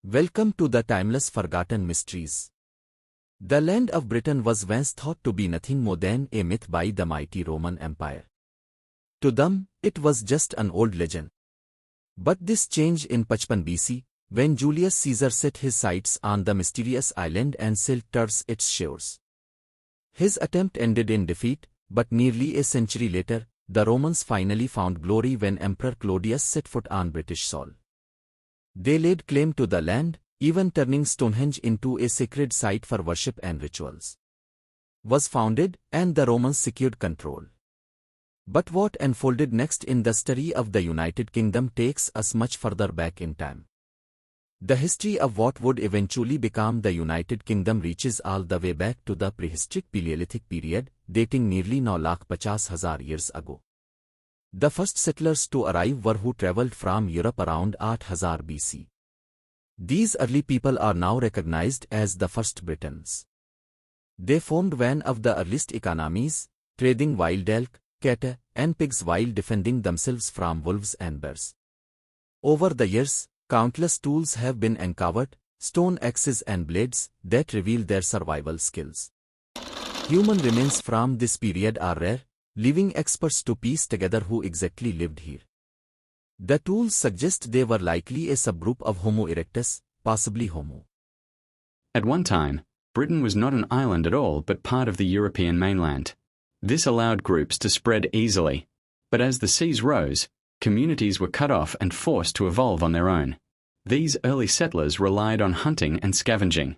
Welcome to the timeless forgotten mysteries. The land of Britain was once thought to be nothing more than a myth by the mighty Roman Empire. To them, it was just an old legend. But this changed in 55 BC, when Julius Caesar set his sights on the mysterious island and sailed towards its shores. His attempt ended in defeat, but nearly a century later, the Romans finally found glory when Emperor Claudius set foot on British soil. They laid claim to the land, even turning Stonehenge into a sacred site for worship and rituals. Was founded, and the Romans secured control. But what unfolded next in the story of the United Kingdom takes us much further back in time. The history of what would eventually become the United Kingdom reaches all the way back to the prehistoric Paleolithic period, dating nearly 9,50,000 years ago. The first settlers to arrive were who travelled from Europe around 8,000 BC. These early people are now recognized as the first Britons. They formed one of the earliest economies, trading wild elk, cat, and pigs while defending themselves from wolves and bears. Over the years, countless tools have been uncovered, stone axes and blades, that reveal their survival skills. Human remains from this period are rare, leaving experts to piece together who exactly lived here. The tools suggest they were likely a subgroup of Homo erectus, possibly Homo. At one time, Britain was not an island at all but part of the European mainland. This allowed groups to spread easily, but as the seas rose, communities were cut off and forced to evolve on their own. These early settlers relied on hunting and scavenging.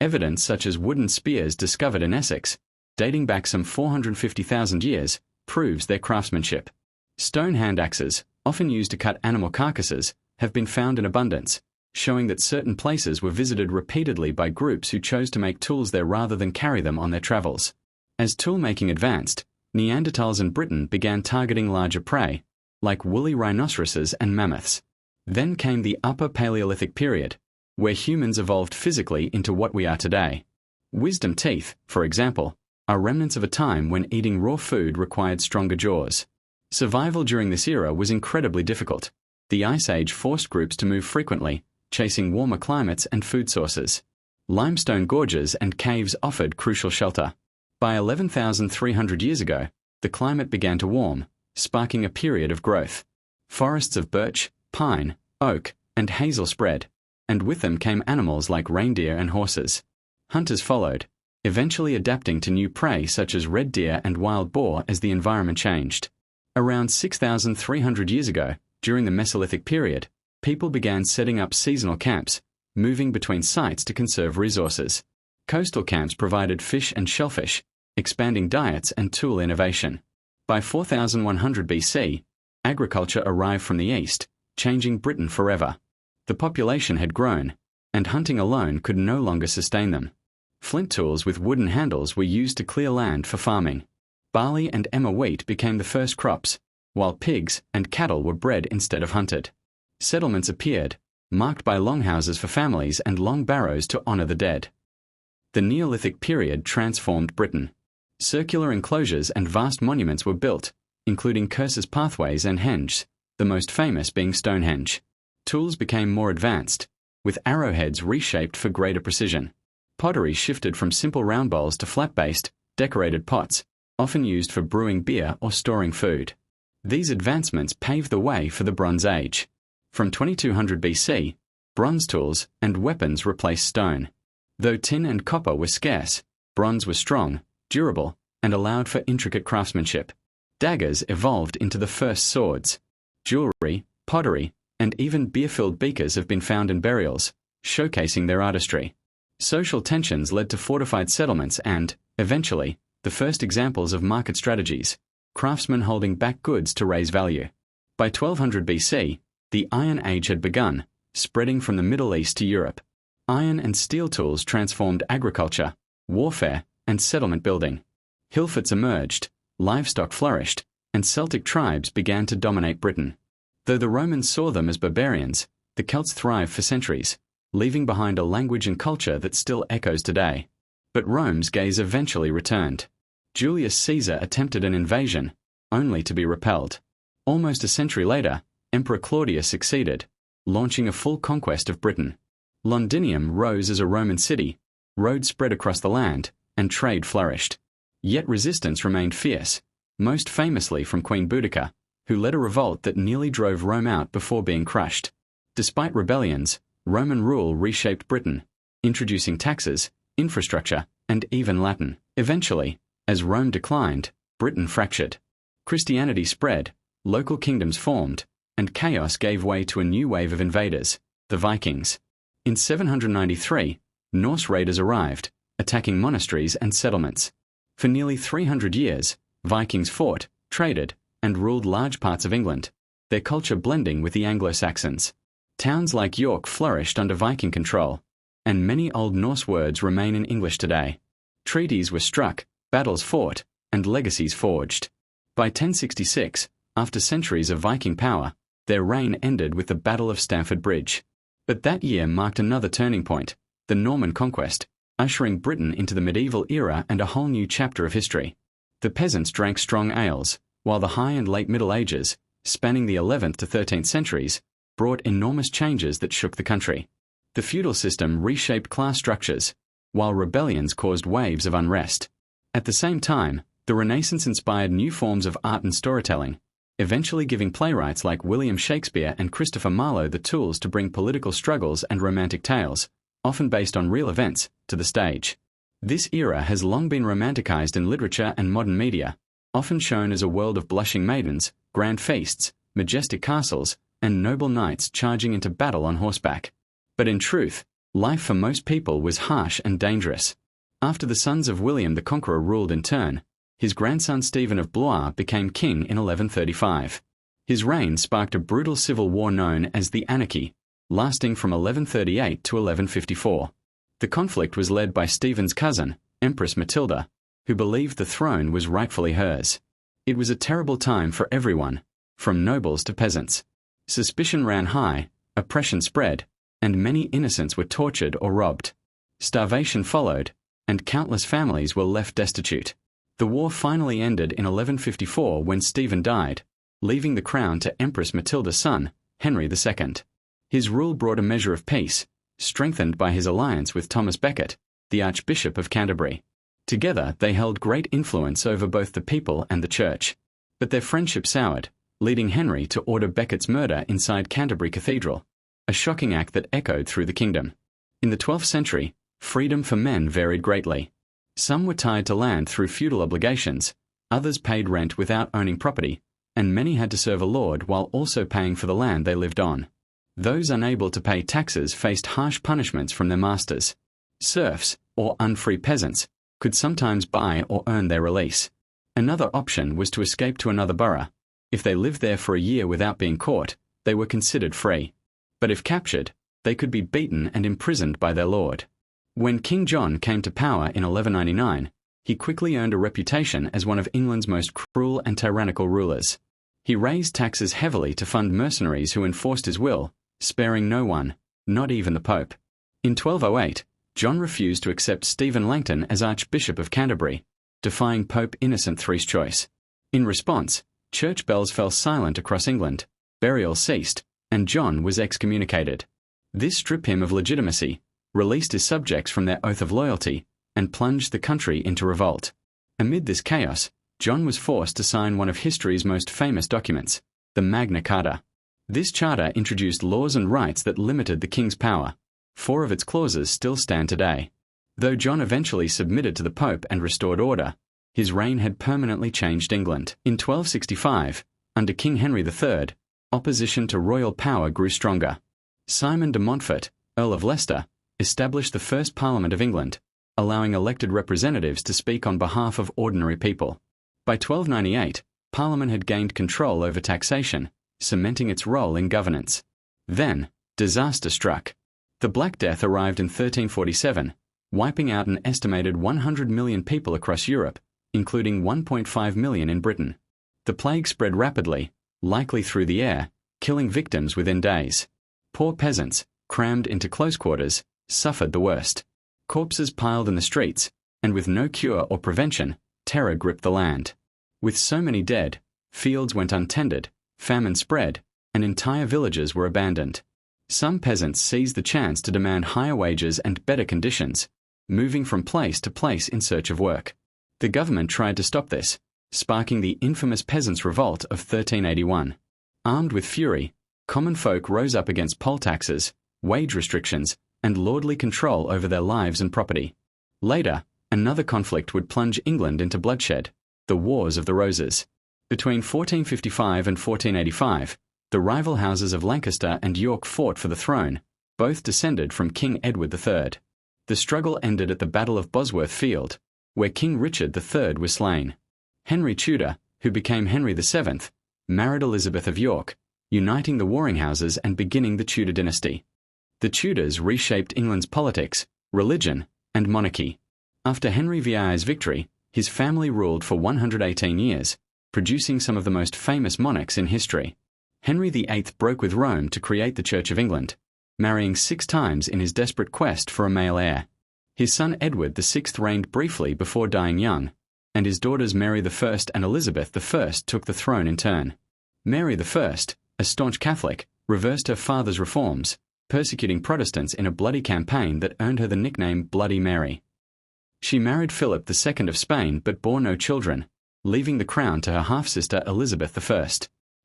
Evidence such as wooden spears discovered in Essex, dating back some 450,000 years, proves their craftsmanship. Stone hand axes, often used to cut animal carcasses, have been found in abundance, showing that certain places were visited repeatedly by groups who chose to make tools there rather than carry them on their travels. As tool-making advanced, Neanderthals in Britain began targeting larger prey, like woolly rhinoceroses and mammoths. Then came the Upper Paleolithic period, where humans evolved physically into what we are today. Wisdom teeth, for example, are remnants of a time when eating raw food required stronger jaws. Survival during this era was incredibly difficult. The Ice Age forced groups to move frequently, chasing warmer climates and food sources. Limestone gorges and caves offered crucial shelter. By 11,300 years ago, the climate began to warm, sparking a period of growth. Forests of birch, pine, oak, and hazel spread, and with them came animals like reindeer and horses. Hunters followed, eventually adapting to new prey such as red deer and wild boar as the environment changed. Around 6,300 years ago, during the Mesolithic period, people began setting up seasonal camps, moving between sites to conserve resources. Coastal camps provided fish and shellfish, expanding diets and tool innovation. By 4100 BC, agriculture arrived from the east, changing Britain forever. The population had grown, and hunting alone could no longer sustain them. Flint tools with wooden handles were used to clear land for farming. Barley and emmer wheat became the first crops, while pigs and cattle were bred instead of hunted. Settlements appeared, marked by longhouses for families and long barrows to honor the dead. The Neolithic period transformed Britain. Circular enclosures and vast monuments were built, including Curses pathways and henges, the most famous being Stonehenge. Tools became more advanced, with arrowheads reshaped for greater precision. Pottery shifted from simple round bowls to flat-based, decorated pots, often used for brewing beer or storing food. These advancements paved the way for the Bronze Age. From 2200 BC, bronze tools and weapons replaced stone. Though tin and copper were scarce, bronze was strong, durable, and allowed for intricate craftsmanship. Daggers evolved into the first swords. Jewelry, pottery, and even beer-filled beakers have been found in burials, showcasing their artistry. Social tensions led to fortified settlements and, eventually, the first examples of market strategies, craftsmen holding back goods to raise value. By 1200 BC, the Iron Age had begun, spreading from the Middle East to Europe. Iron and steel tools transformed agriculture, warfare, and settlement building. Hill forts emerged, livestock flourished, and Celtic tribes began to dominate Britain. Though the Romans saw them as barbarians, the Celts thrived for centuries, leaving behind a language and culture that still echoes today. But Rome's gaze eventually returned. Julius Caesar attempted an invasion, only to be repelled. Almost a century later, Emperor Claudius succeeded, launching a full conquest of Britain. Londinium rose as a Roman city, roads spread across the land, and trade flourished. Yet resistance remained fierce, most famously from Queen Boudicca, who led a revolt that nearly drove Rome out before being crushed. Despite rebellions, Roman rule reshaped Britain, introducing taxes, infrastructure, and even Latin. Eventually, as Rome declined, Britain fractured. Christianity spread, local kingdoms formed, and chaos gave way to a new wave of invaders, the Vikings. In 793, Norse raiders arrived, attacking monasteries and settlements. For nearly 300 years, Vikings fought, traded, and ruled large parts of England, their culture blending with the Anglo-Saxons. Towns like York flourished under Viking control, and many Old Norse words remain in English today. Treaties were struck, battles fought, and legacies forged. By 1066, after centuries of Viking power, their reign ended with the Battle of Stamford Bridge. But that year marked another turning point, the Norman conquest, ushering Britain into the medieval era and a whole new chapter of history. The peasants drank strong ales, while the High and Late Middle Ages, spanning the 11th to 13th centuries, brought enormous changes that shook the country. The feudal system reshaped class structures, while rebellions caused waves of unrest. At the same time, the Renaissance inspired new forms of art and storytelling, eventually giving playwrights like William Shakespeare and Christopher Marlowe the tools to bring political struggles and romantic tales, often based on real events, to the stage. This era has long been romanticized in literature and modern media, often shown as a world of blushing maidens, grand feasts, majestic castles, and noble knights charging into battle on horseback. But in truth, life for most people was harsh and dangerous. After the sons of William the Conqueror ruled in turn, his grandson Stephen of Blois became king in 1135. His reign sparked a brutal civil war known as the Anarchy, lasting from 1138 to 1154. The conflict was led by Stephen's cousin, Empress Matilda, who believed the throne was rightfully hers. It was a terrible time for everyone, from nobles to peasants. Suspicion ran high, oppression spread, and many innocents were tortured or robbed. Starvation followed, and countless families were left destitute. The war finally ended in 1154 when Stephen died, leaving the crown to Empress Matilda's son, Henry II. His rule brought a measure of peace, strengthened by his alliance with Thomas Becket, the Archbishop of Canterbury. Together they held great influence over both the people and the church. But their friendship soured, leading Henry to order Becket's murder inside Canterbury Cathedral, a shocking act that echoed through the kingdom. In the 12th century, freedom for men varied greatly. Some were tied to land through feudal obligations, others paid rent without owning property, and many had to serve a lord while also paying for the land they lived on. Those unable to pay taxes faced harsh punishments from their masters. Serfs, or unfree peasants, could sometimes buy or earn their release. Another option was to escape to another borough. If they lived there for a year without being caught, they were considered free. But if captured, they could be beaten and imprisoned by their lord. When King John came to power in 1199, he quickly earned a reputation as one of England's most cruel and tyrannical rulers. He raised taxes heavily to fund mercenaries who enforced his will, sparing no one, not even the Pope. In 1208, John refused to accept Stephen Langton as Archbishop of Canterbury, defying Pope Innocent III's choice. In response, church bells fell silent across England, burials ceased, and John was excommunicated. This stripped him of legitimacy, released his subjects from their oath of loyalty, and plunged the country into revolt. Amid this chaos, John was forced to sign one of history's most famous documents, the Magna Carta. This charter introduced laws and rights that limited the king's power. 4 of its clauses still stand today. Though John eventually submitted to the Pope and restored order, his reign had permanently changed England. In 1265, under King Henry III, opposition to royal power grew stronger. Simon de Montfort, Earl of Leicester, established the first Parliament of England, allowing elected representatives to speak on behalf of ordinary people. By 1298, Parliament had gained control over taxation, cementing its role in governance. Then, disaster struck. The Black Death arrived in 1347, wiping out an estimated 100 million people across Europe, including 1.5 million in Britain. The plague spread rapidly, likely through the air, killing victims within days. Poor peasants, crammed into close quarters, suffered the worst. Corpses piled in the streets, and with no cure or prevention, terror gripped the land. With so many dead, fields went untended, famine spread, and entire villages were abandoned. Some peasants seized the chance to demand higher wages and better conditions, moving from place to place in search of work. The government tried to stop this, sparking the infamous Peasants' Revolt of 1381. Armed with fury, common folk rose up against poll taxes, wage restrictions, and lordly control over their lives and property. Later, another conflict would plunge England into bloodshed, the Wars of the Roses. Between 1455 and 1485, the rival houses of Lancaster and York fought for the throne, both descended from King Edward III. The struggle ended at the Battle of Bosworth Field, where King Richard III was slain. Henry Tudor, who became Henry VII, married Elizabeth of York, uniting the warring houses and beginning the Tudor dynasty. The Tudors reshaped England's politics, religion, and monarchy. After Henry VI's victory, his family ruled for 118 years, producing some of the most famous monarchs in history. Henry VIII broke with Rome to create the Church of England, marrying 6 times in his desperate quest for a male heir. His son Edward VI reigned briefly before dying young, and his daughters Mary I and Elizabeth I took the throne in turn. Mary I, a staunch Catholic, reversed her father's reforms, persecuting Protestants in a bloody campaign that earned her the nickname Bloody Mary. She married Philip II of Spain but bore no children, leaving the crown to her half-sister Elizabeth I.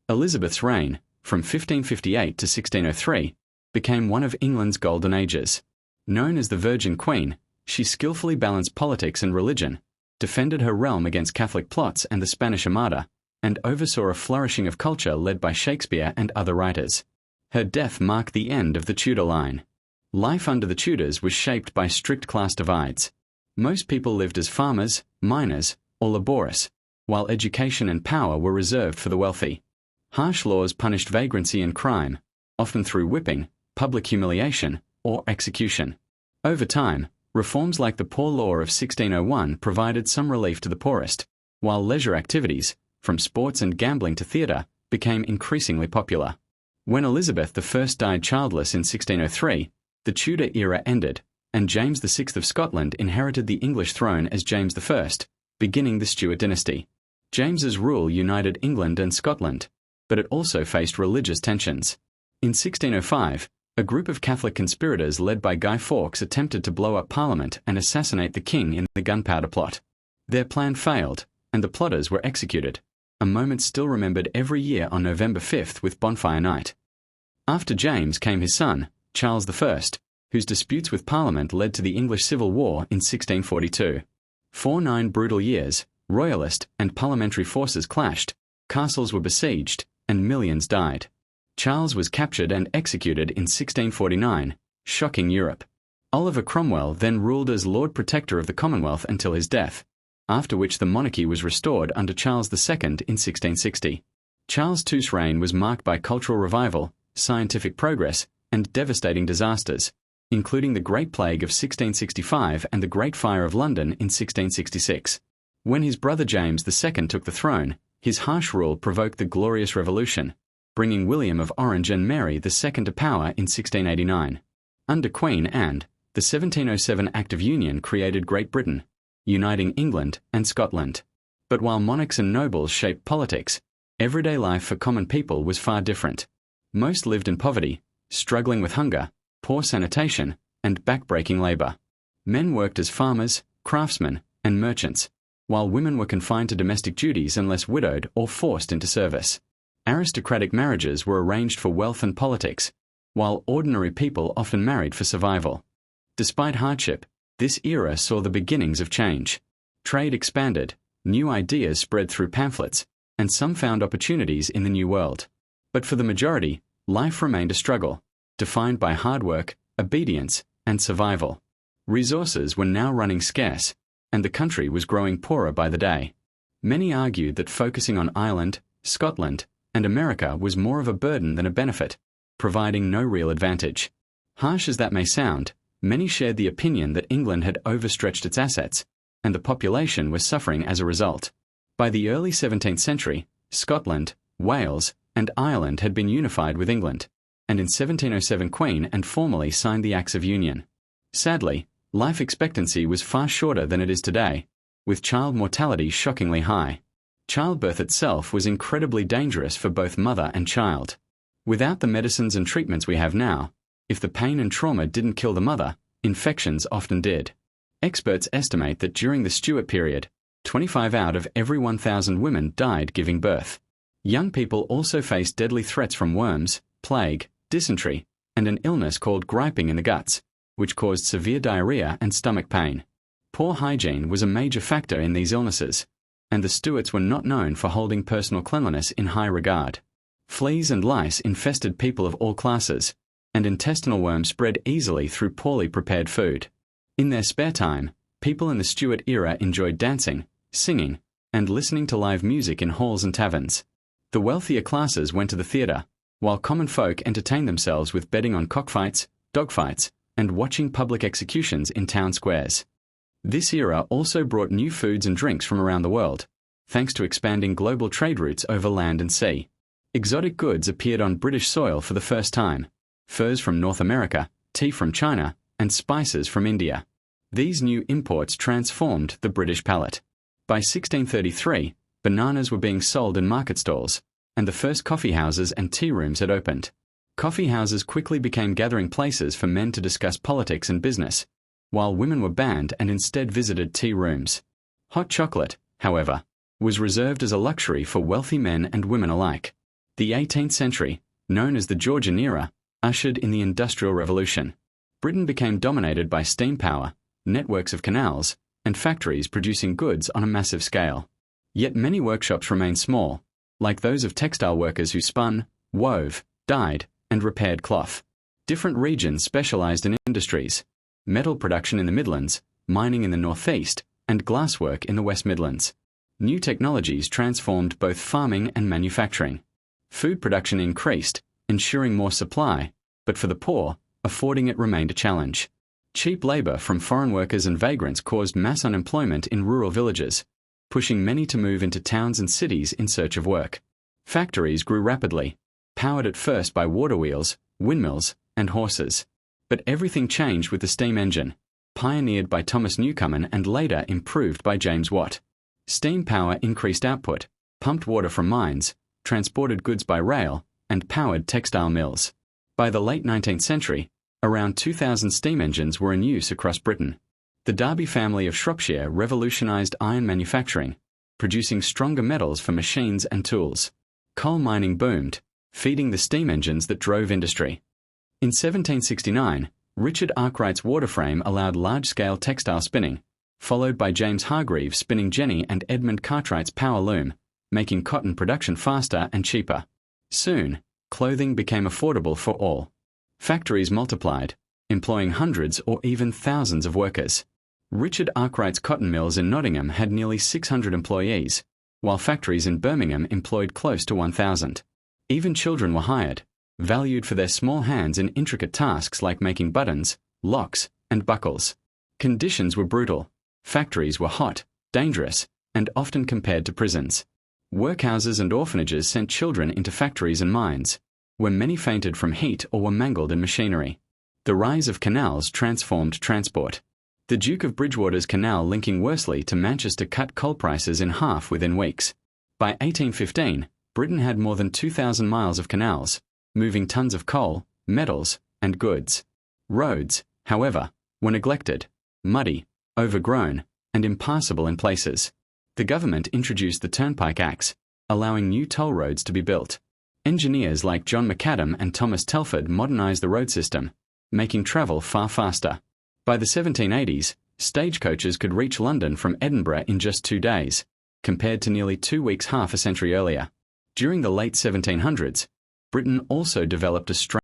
Elizabeth's reign, from 1558 to 1603, became one of England's golden ages. Known as the Virgin Queen, she skillfully balanced politics and religion, defended her realm against Catholic plots and the Spanish Armada, and oversaw a flourishing of culture led by Shakespeare and other writers. Her death marked the end of the Tudor line. Life under the Tudors was shaped by strict class divides. Most people lived as farmers, miners, or laborious, while education and power were reserved for the wealthy. Harsh laws punished vagrancy and crime, often through whipping, public humiliation, or execution. Over time, reforms like the Poor Law of 1601 provided some relief to the poorest, while leisure activities, from sports and gambling to theatre, became increasingly popular. When Elizabeth I died childless in 1603, the Tudor era ended, and James VI of Scotland inherited the English throne as James I, beginning the Stuart dynasty. James's rule united England and Scotland, but it also faced religious tensions. In 1605, a group of Catholic conspirators led by Guy Fawkes attempted to blow up Parliament and assassinate the king in the Gunpowder Plot. Their plan failed, and the plotters were executed, a moment still remembered every year on November 5th with Bonfire Night. After James came his son, Charles I, whose disputes with Parliament led to the English Civil War in 1642. For 9 brutal years, royalist and parliamentary forces clashed, castles were besieged, and millions died. Charles was captured and executed in 1649, shocking Europe. Oliver Cromwell then ruled as Lord Protector of the Commonwealth until his death, after which the monarchy was restored under Charles II in 1660. Charles II's reign was marked by cultural revival, scientific progress, and devastating disasters, including the Great Plague of 1665 and the Great Fire of London in 1666. When his brother James II took the throne, his harsh rule provoked the Glorious Revolution, bringing William of Orange and Mary II to power in 1689. Under Queen Anne, the 1707 Act of Union created Great Britain, uniting England and Scotland. But while monarchs and nobles shaped politics, everyday life for common people was far different. Most lived in poverty, struggling with hunger, poor sanitation, and back-breaking labour. Men worked as farmers, craftsmen, and merchants, while women were confined to domestic duties unless widowed or forced into service. Aristocratic marriages were arranged for wealth and politics, while ordinary people often married for survival. Despite hardship, this era saw the beginnings of change. Trade expanded, new ideas spread through pamphlets, and some found opportunities in the New World. But for the majority, life remained a struggle, defined by hard work, obedience, and survival. Resources were now running scarce, and the country was growing poorer by the day. Many argued that focusing on Ireland, Scotland, and America was more of a burden than a benefit, providing no real advantage. Harsh as that may sound, many shared the opinion that England had overstretched its assets, and the population was suffering as a result. By the early 17th century, Scotland, Wales, and Ireland had been unified with England, and in 1707 Queen Anne formally signed the Acts of Union. Sadly, life expectancy was far shorter than it is today, with child mortality shockingly high. Childbirth itself was incredibly dangerous for both mother and child. Without the medicines and treatments we have now, if the pain and trauma didn't kill the mother, infections often did. Experts estimate that during the Stuart period, 25 out of every 1,000 women died giving birth. Young people also faced deadly threats from worms, plague, dysentery, and an illness called griping in the guts, which caused severe diarrhea and stomach pain. Poor hygiene was a major factor in these illnesses, and the Stuarts were not known for holding personal cleanliness in high regard. Fleas and lice infested people of all classes, and intestinal worms spread easily through poorly prepared food. In their spare time, people in the Stuart era enjoyed dancing, singing, and listening to live music in halls and taverns. The wealthier classes went to the theatre, while common folk entertained themselves with betting on cockfights, dogfights, and watching public executions in town squares. This era also brought new foods and drinks from around the world, thanks to expanding global trade routes over land and sea. Exotic goods appeared on British soil for the first time: furs from North America, tea from China, and spices from India. These new imports transformed the British palate. By 1633, bananas were being sold in market stalls, and the first coffee houses and tea rooms had opened. Coffee houses quickly became gathering places for men to discuss politics and business, while women were banned and instead visited tea rooms. Hot chocolate, however, was reserved as a luxury for wealthy men and women alike. The 18th century, known as the Georgian era, ushered in the Industrial Revolution. Britain became dominated by steam power, networks of canals, and factories producing goods on a massive scale. Yet many workshops remained small, like those of textile workers who spun, wove, dyed, and repaired cloth. Different regions specialized in industries: metal production in the Midlands, mining in the Northeast, and glasswork in the West Midlands. New technologies transformed both farming and manufacturing. Food production increased, ensuring more supply, but for the poor, affording it remained a challenge. Cheap labor from foreign workers and vagrants caused mass unemployment in rural villages, pushing many to move into towns and cities in search of work. Factories grew rapidly, powered at first by water wheels, windmills, and horses. But everything changed with the steam engine, pioneered by Thomas Newcomen and later improved by James Watt. Steam power increased output, pumped water from mines, transported goods by rail, and powered textile mills. By the late 19th century, around 2,000 steam engines were in use across Britain. The Derby family of Shropshire revolutionized iron manufacturing, producing stronger metals for machines and tools. Coal mining boomed, feeding the steam engines that drove industry. In 1769, Richard Arkwright's water frame allowed large-scale textile spinning, followed by James Hargreaves spinning jenny and Edmund Cartwright's power loom, making cotton production faster and cheaper. Soon, clothing became affordable for all. Factories multiplied, employing hundreds or even thousands of workers. Richard Arkwright's cotton mills in Nottingham had nearly 600 employees, while factories in Birmingham employed close to 1,000. Even children were hired, valued for their small hands in intricate tasks like making buttons, locks, and buckles. Conditions were brutal. Factories were hot, dangerous, and often compared to prisons. Workhouses and orphanages sent children into factories and mines, where many fainted from heat or were mangled in machinery. The rise of canals transformed transport. The Duke of Bridgewater's canal linking Worsley to Manchester cut coal prices in half within weeks. By 1815, Britain had more than 2,000 miles of canals, moving tons of coal, metals, and goods. Roads, however, were neglected, muddy, overgrown, and impassable in places. The government introduced the Turnpike Acts, allowing new toll roads to be built. Engineers like John McAdam and Thomas Telford modernized the road system, making travel far faster. By the 1780s, stagecoaches could reach London from Edinburgh in just 2 days, compared to nearly 2 weeks half a century earlier. During the late 1700s, Britain also developed a strong